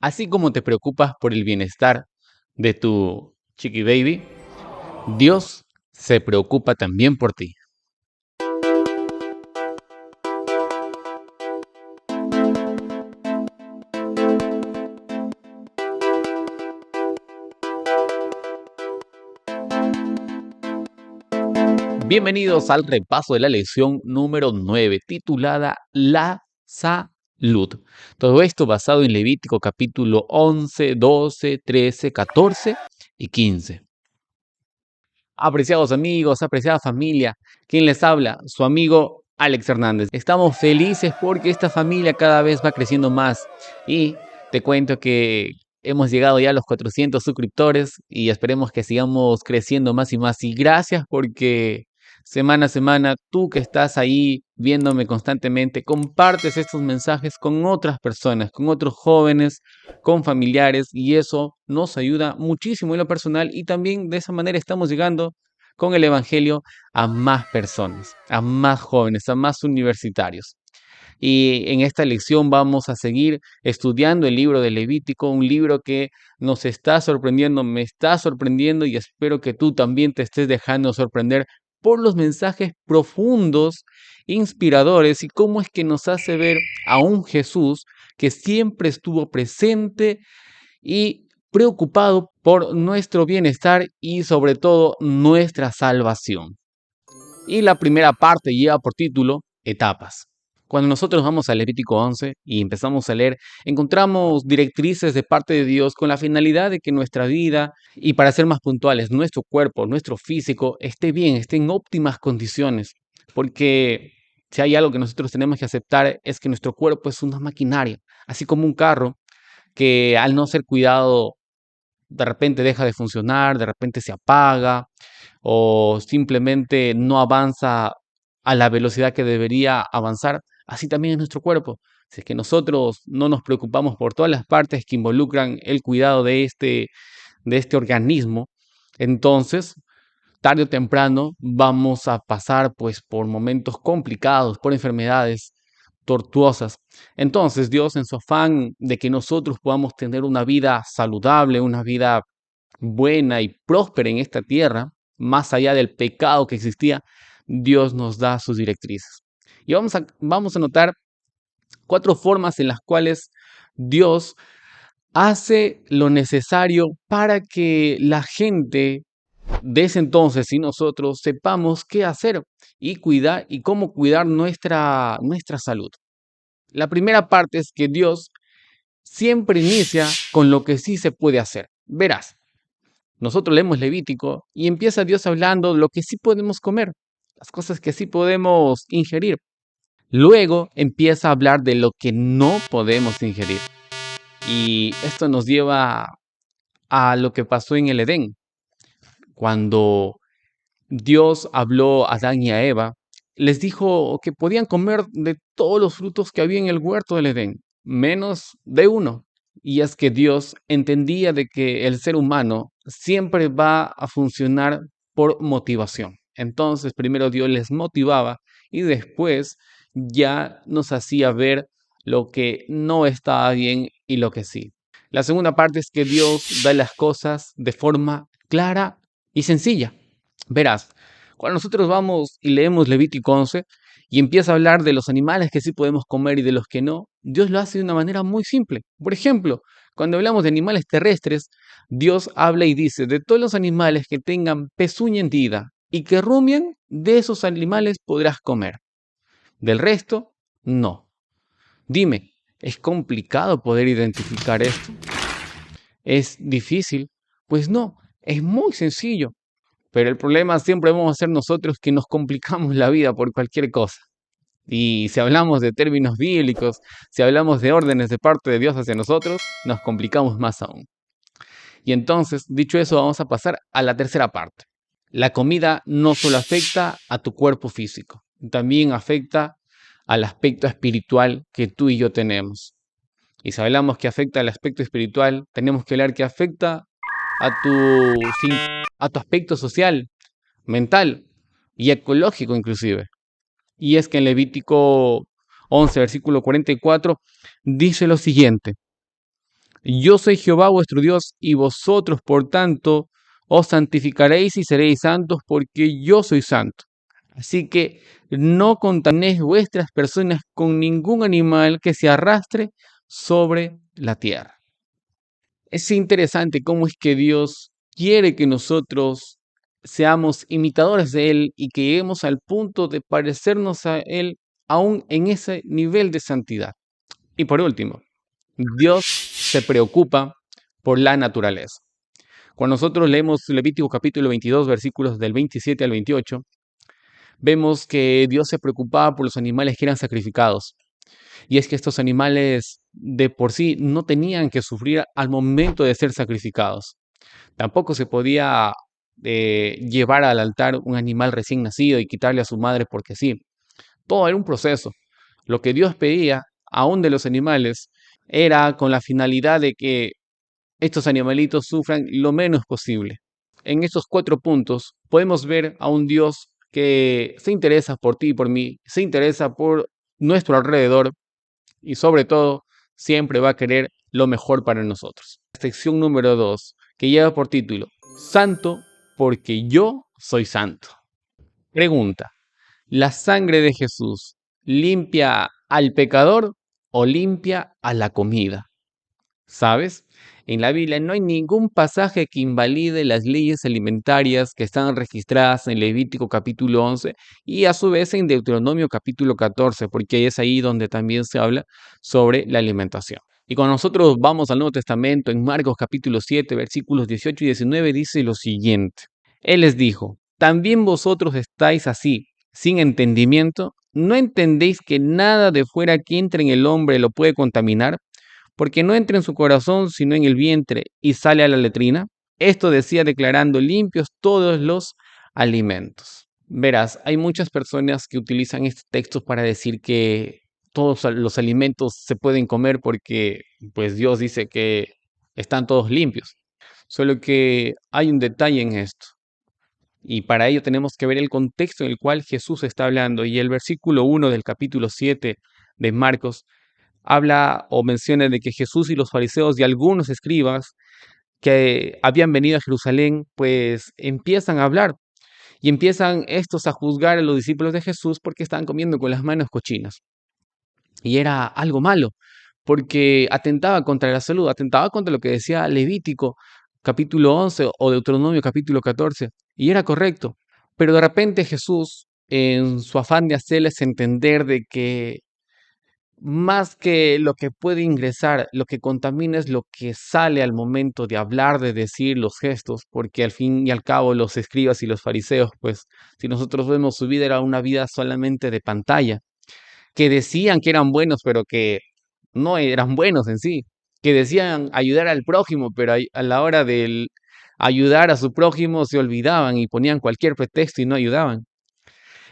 Así como te preocupas por el bienestar de tu chiqui baby, Dios se preocupa también por ti. Bienvenidos al repaso de la lección número 9, titulada La Salud. Todo esto basado en Levítico capítulo 11, 12, 13, 14 y 15. Apreciados amigos, apreciada familia, ¿quién les habla? Su amigo Alex Hernández. Estamos felices porque esta familia cada vez va creciendo más y te cuento que hemos llegado ya a los 400 suscriptores y esperemos que sigamos creciendo más y más. Y gracias porque semana a semana tú que estás ahí viéndome constantemente, compartes estos mensajes con otras personas, con otros jóvenes, con familiares, y eso nos ayuda muchísimo en lo personal, y también de esa manera estamos llegando con el Evangelio a más personas, a más jóvenes, a más universitarios. Y en esta lección vamos a seguir estudiando el libro de Levítico, un libro que nos está sorprendiendo, me está sorprendiendo, y espero que tú también te estés dejando sorprender por los mensajes profundos, inspiradores, y cómo es que nos hace ver a un Jesús que siempre estuvo presente y preocupado por nuestro bienestar y sobre todo nuestra salvación. Y la primera parte lleva por título Etapas. Cuando nosotros vamos a Levítico 11 y empezamos a leer, encontramos directrices de parte de Dios con la finalidad de que nuestra vida, y para ser más puntuales, nuestro cuerpo, nuestro físico, esté bien, esté en óptimas condiciones. Porque si hay algo que nosotros tenemos que aceptar es que nuestro cuerpo es una maquinaria, así como un carro que al no ser cuidado de repente deja de funcionar, de repente se apaga o simplemente no avanza a la velocidad que debería avanzar. Así también es nuestro cuerpo. Si es que nosotros no nos preocupamos por todas las partes que involucran el cuidado de este organismo, entonces tarde o temprano vamos a pasar pues por momentos complicados, por enfermedades tortuosas. Entonces Dios, en su afán de que nosotros podamos tener una vida saludable, una vida buena y próspera en esta tierra, más allá del pecado que existía, Dios nos da sus directrices. Y vamos a notar 4 formas en las cuales Dios hace lo necesario para que la gente de ese entonces y nosotros sepamos qué hacer y cuidar y cómo cuidar nuestra salud. La primera parte es que Dios siempre inicia con lo que sí se puede hacer. Verás, nosotros leemos Levítico y empieza Dios hablando de lo que sí podemos comer, las cosas que sí podemos ingerir. Luego empieza a hablar de lo que no podemos ingerir. Y esto nos lleva a lo que pasó en el Edén. Cuando Dios habló a Adán y a Eva, les dijo que podían comer de todos los frutos que había en el huerto del Edén, menos de uno. Y es que Dios entendía de que el ser humano siempre va a funcionar por motivación. Entonces, primero Dios les motivaba y después ya nos hacía ver lo que no estaba bien y lo que sí. La segunda parte es que Dios da las cosas de forma clara y sencilla. Verás, cuando nosotros vamos y leemos Levítico 11 y empieza a hablar de los animales que sí podemos comer y de los que no, Dios lo hace de una manera muy simple. Por ejemplo, cuando hablamos de animales terrestres, Dios habla y dice, de todos los animales que tengan pezuña hendida y que rumien, de esos animales podrás comer. Del resto, no. Dime, ¿es complicado poder identificar esto? ¿Es difícil? Pues no, es muy sencillo. Pero el problema siempre vamos a ser nosotros, que nos complicamos la vida por cualquier cosa. Y si hablamos de términos bíblicos, si hablamos de órdenes de parte de Dios hacia nosotros, nos complicamos más aún. Y entonces, dicho eso, vamos a pasar a la tercera parte. La comida no solo afecta a tu cuerpo físico, también afecta al aspecto espiritual que tú y yo tenemos. Y si hablamos que afecta al aspecto espiritual, tenemos que hablar que afecta a tu aspecto social, mental y ecológico inclusive. Y es que en Levítico 11, versículo 44, dice lo siguiente: Yo soy Jehová vuestro Dios, y vosotros, por tanto, os santificaréis y seréis santos, porque yo soy santo. Así que no contaminéis vuestras personas con ningún animal que se arrastre sobre la tierra. Es interesante cómo es que Dios quiere que nosotros seamos imitadores de Él y que lleguemos al punto de parecernos a Él aún en ese nivel de santidad. Y por último, Dios se preocupa por la naturaleza. Cuando nosotros leemos Levítico capítulo 22, versículos del 27 al 28, vemos que Dios se preocupaba por los animales que eran sacrificados. Y es que estos animales de por sí no tenían que sufrir al momento de ser sacrificados. Tampoco se podía llevar al altar un animal recién nacido y quitarle a su madre porque sí. Todo era un proceso. Lo que Dios pedía, aún de los animales, era con la finalidad de que estos animalitos sufran lo menos posible. En estos 4 puntos podemos ver a un Dios que se interesa por ti y por mí, se interesa por nuestro alrededor y sobre todo siempre va a querer lo mejor para nosotros. Sección número 2, que lleva por título Santo porque yo soy santo. Pregunta: ¿la sangre de Jesús limpia al pecador o limpia a la comida? ¿Sabes? En la Biblia no hay ningún pasaje que invalide las leyes alimentarias que están registradas en Levítico capítulo 11 y a su vez en Deuteronomio capítulo 14, porque es ahí donde también se habla sobre la alimentación. Y cuando nosotros vamos al Nuevo Testamento, en Marcos capítulo 7, versículos 18 y 19, dice lo siguiente. Él les dijo: ¿también vosotros estáis así, sin entendimiento? ¿No entendéis que nada de fuera que entre en el hombre lo puede contaminar? Porque no entra en su corazón, sino en el vientre, y sale a la letrina. Esto decía declarando limpios todos los alimentos. Verás, hay muchas personas que utilizan este texto para decir que todos los alimentos se pueden comer porque pues Dios dice que están todos limpios. Solo que hay un detalle en esto. Y para ello tenemos que ver el contexto en el cual Jesús está hablando. Y el versículo 1 del capítulo 7 de Marcos habla o menciona de que Jesús y los fariseos y algunos escribas que habían venido a Jerusalén, pues empiezan a hablar y empiezan estos a juzgar a los discípulos de Jesús porque estaban comiendo con las manos cochinas. Y era algo malo, porque atentaba contra la salud, atentaba contra lo que decía Levítico capítulo 11 o Deuteronomio capítulo 14, y era correcto. Pero de repente Jesús, en su afán de hacerles entender de que más que lo que puede ingresar, lo que contamina es lo que sale al momento de hablar, de decir los gestos, porque al fin y al cabo los escribas y los fariseos, pues si nosotros vemos su vida era una vida solamente de pantalla, que decían que eran buenos, pero que no eran buenos en sí, que decían ayudar al prójimo, pero a la hora de ayudar a su prójimo se olvidaban y ponían cualquier pretexto y no ayudaban.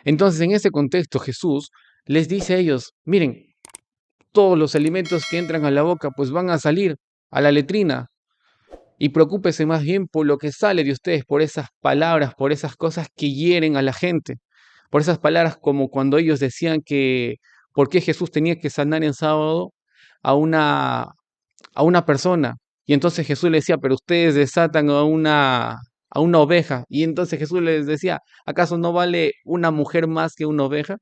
Entonces, en ese contexto, Jesús les dice a ellos: miren, todos los alimentos que entran a la boca pues van a salir a la letrina, y preocúpese más bien por lo que sale de ustedes, por esas palabras, por esas cosas que hieren a la gente, por esas palabras como cuando ellos decían que por qué Jesús tenía que sanar en sábado a una, a una persona, y entonces Jesús le decía, pero ustedes desatan a una oveja, y entonces Jesús les decía, ¿acaso no vale una mujer más que una oveja?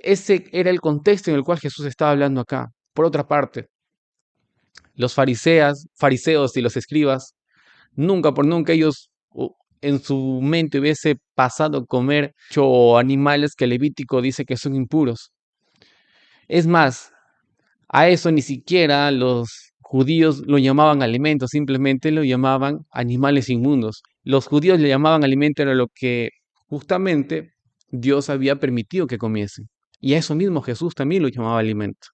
Ese era el contexto en el cual Jesús estaba hablando acá. Por otra parte, los fariseos y los escribas, nunca por nunca ellos en su mente hubiese pasado a comer animales que Levítico dice que son impuros. Es más, a eso ni siquiera los judíos lo llamaban alimento, simplemente lo llamaban animales inmundos. Los judíos le llamaban alimento era lo que justamente Dios había permitido que comiesen. Y a eso mismo Jesús también lo llamaba alimento.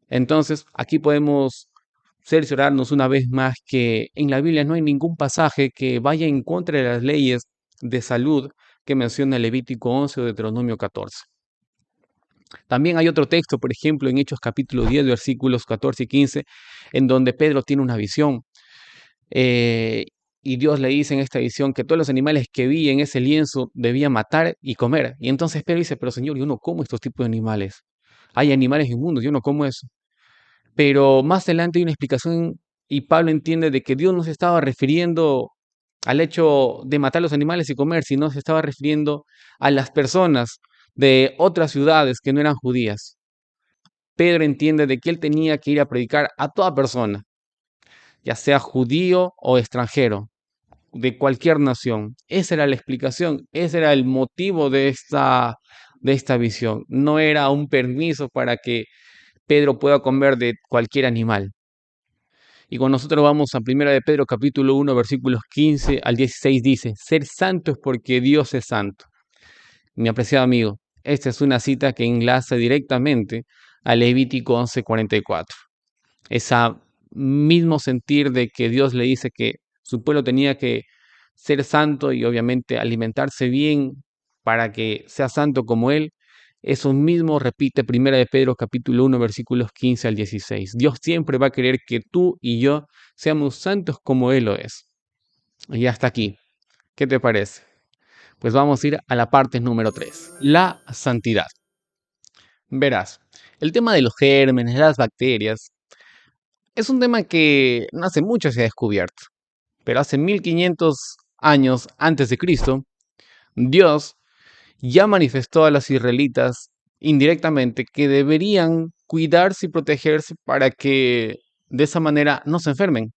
Entonces, aquí podemos cerciorarnos una vez más que en la Biblia no hay ningún pasaje que vaya en contra de las leyes de salud que menciona Levítico 11 o Deuteronomio 14. También hay otro texto, por ejemplo, en Hechos capítulo 10, versículos 14 y 15, en donde Pedro tiene una visión. eh, y Dios le dice en esta visión que todos los animales que vi en ese lienzo debía matar y comer. Y entonces Pedro dice, pero Señor, yo no como estos tipos de animales. Hay animales inmundos, yo no como eso. Pero más adelante hay una explicación y Pablo entiende de que Dios no se estaba refiriendo al hecho de matar los animales y comer, sino se estaba refiriendo a las personas de otras ciudades que no eran judías. Pedro entiende de que él tenía que ir a predicar a toda persona, ya sea judío o extranjero, de cualquier nación. Esa era la explicación, ese era el motivo de esta visión. No era un permiso para que Pedro pueda comer de cualquier animal. Y cuando nosotros vamos a 1 de Pedro capítulo 1 versículos 15 al 16 dice, ser santos porque Dios es santo. Mi apreciado amigo, esta es una cita que enlaza directamente a Levítico 11:44. Ese mismo sentir de que Dios le dice que su pueblo tenía que ser santo y obviamente alimentarse bien para que sea santo como Él. Eso mismo repite 1 de Pedro capítulo 1 versículos 15 al 16. Dios siempre va a querer que tú y yo seamos santos como Él lo es. Y hasta aquí. ¿Qué te parece? Pues vamos a ir a la parte número 3, la santidad. Verás, el tema de los gérmenes, las bacterias, es un tema que no hace mucho se ha descubierto, pero hace 1500 años antes de Cristo, Dios ya manifestó a los israelitas indirectamente que deberían cuidarse y protegerse para que de esa manera no se enfermen.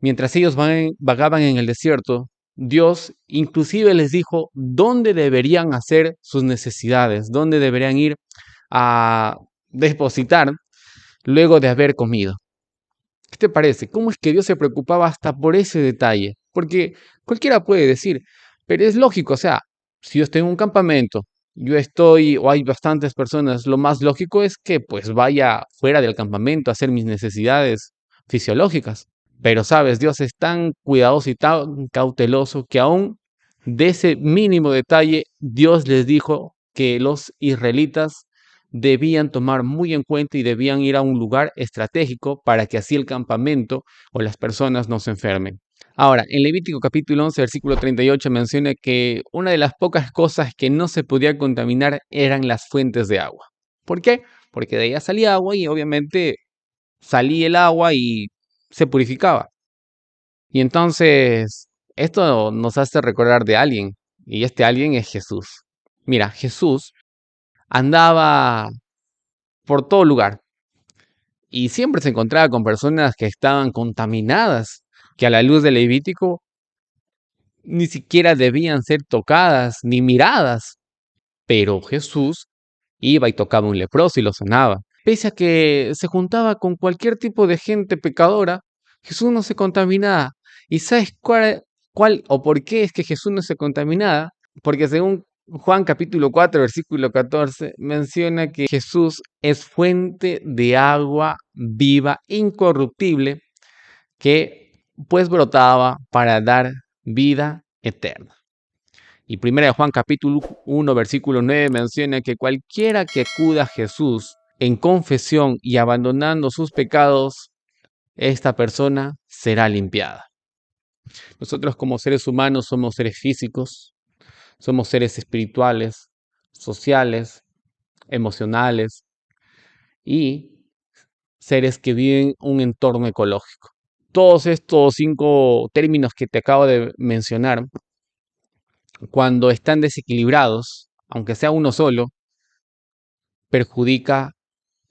Mientras ellos vagaban en el desierto, Dios inclusive les dijo dónde deberían hacer sus necesidades, dónde deberían ir a depositar luego de haber comido. ¿Qué te parece? ¿Cómo es que Dios se preocupaba hasta por ese detalle? Porque cualquiera puede decir, pero es lógico, o sea, si yo estoy en un campamento, yo estoy o hay bastantes personas, lo más lógico es que pues vaya fuera del campamento a hacer mis necesidades fisiológicas. Pero sabes, Dios es tan cuidadoso y tan cauteloso que aún de ese mínimo detalle, Dios les dijo que los israelitas debían tomar muy en cuenta y debían ir a un lugar estratégico para que así el campamento o las personas no se enfermen. Ahora, en Levítico capítulo 11, versículo 38 menciona que una de las pocas cosas que no se podía contaminar eran las fuentes de agua. ¿Por qué? Porque de ellas salía agua y obviamente salía el agua y se purificaba. Y entonces, esto nos hace recordar de alguien, y este alguien es Jesús. Mira, Jesús andaba por todo lugar y siempre se encontraba con personas que estaban contaminadas, que a la luz del Levítico ni siquiera debían ser tocadas ni miradas. Pero Jesús iba y tocaba a un leproso y lo sanaba. Pese a que se juntaba con cualquier tipo de gente pecadora, Jesús no se contaminaba. ¿Y sabes cuál o por qué es que Jesús no se contaminaba? Porque según Juan capítulo 4, versículo 14, menciona que Jesús es fuente de agua viva, incorruptible, que pues brotaba para dar vida eterna. Y 1 Juan capítulo 1, versículo 9 menciona que cualquiera que acuda a Jesús en confesión y abandonando sus pecados, esta persona será limpiada. Nosotros como seres humanos somos seres físicos, somos seres espirituales, sociales, emocionales y seres que viven un entorno ecológico. Todos estos 5 términos que te acabo de mencionar, cuando están desequilibrados, aunque sea uno solo, perjudica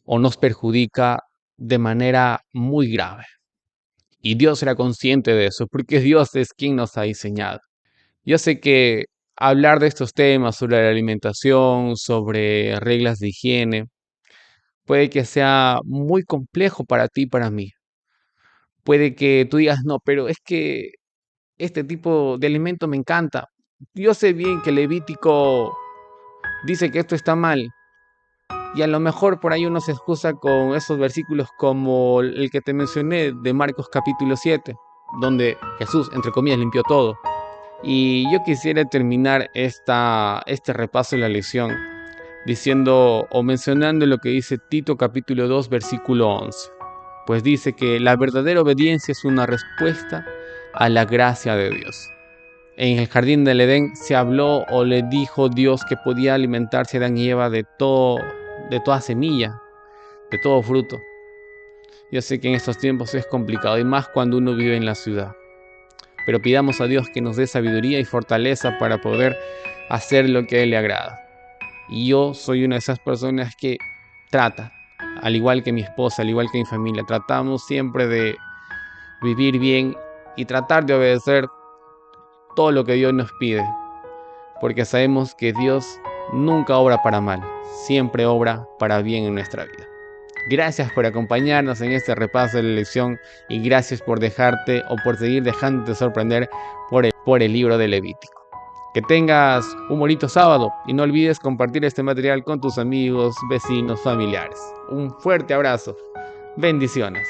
o nos perjudica de manera muy grave. Y Dios era consciente de eso, porque Dios es quien nos ha diseñado. Yo sé que hablar de estos temas sobre la alimentación, sobre reglas de higiene, puede que sea muy complejo para ti y para mí. Puede que tú digas, no, pero es que este tipo de alimento me encanta. Yo sé bien que Levítico dice que esto está mal. Y a lo mejor por ahí uno se excusa con esos versículos como el que te mencioné de Marcos capítulo 7, donde Jesús, entre comillas, limpió todo. Y yo quisiera terminar este repaso de la lección diciendo o mencionando lo que dice Tito capítulo 2, versículo 11. Pues dice que la verdadera obediencia es una respuesta a la gracia de Dios. En el jardín del Edén se habló o le dijo Dios que podía alimentarse Adán y Eva de toda semilla, de todo fruto. Yo sé que en estos tiempos es complicado y más cuando uno vive en la ciudad. Pero pidamos a Dios que nos dé sabiduría y fortaleza para poder hacer lo que a Él le agrada. Y yo soy una de esas personas que trata, al igual que mi esposa, al igual que mi familia, tratamos siempre de vivir bien y tratar de obedecer todo lo que Dios nos pide, porque sabemos que Dios nunca obra para mal, siempre obra para bien en nuestra vida. Gracias por acompañarnos en este repaso de la lección y gracias por dejarte o por seguir dejándote sorprender por el libro de Levítico. Que tengas un bonito sábado y no olvides compartir este material con tus amigos, vecinos, familiares. Un fuerte abrazo. Bendiciones.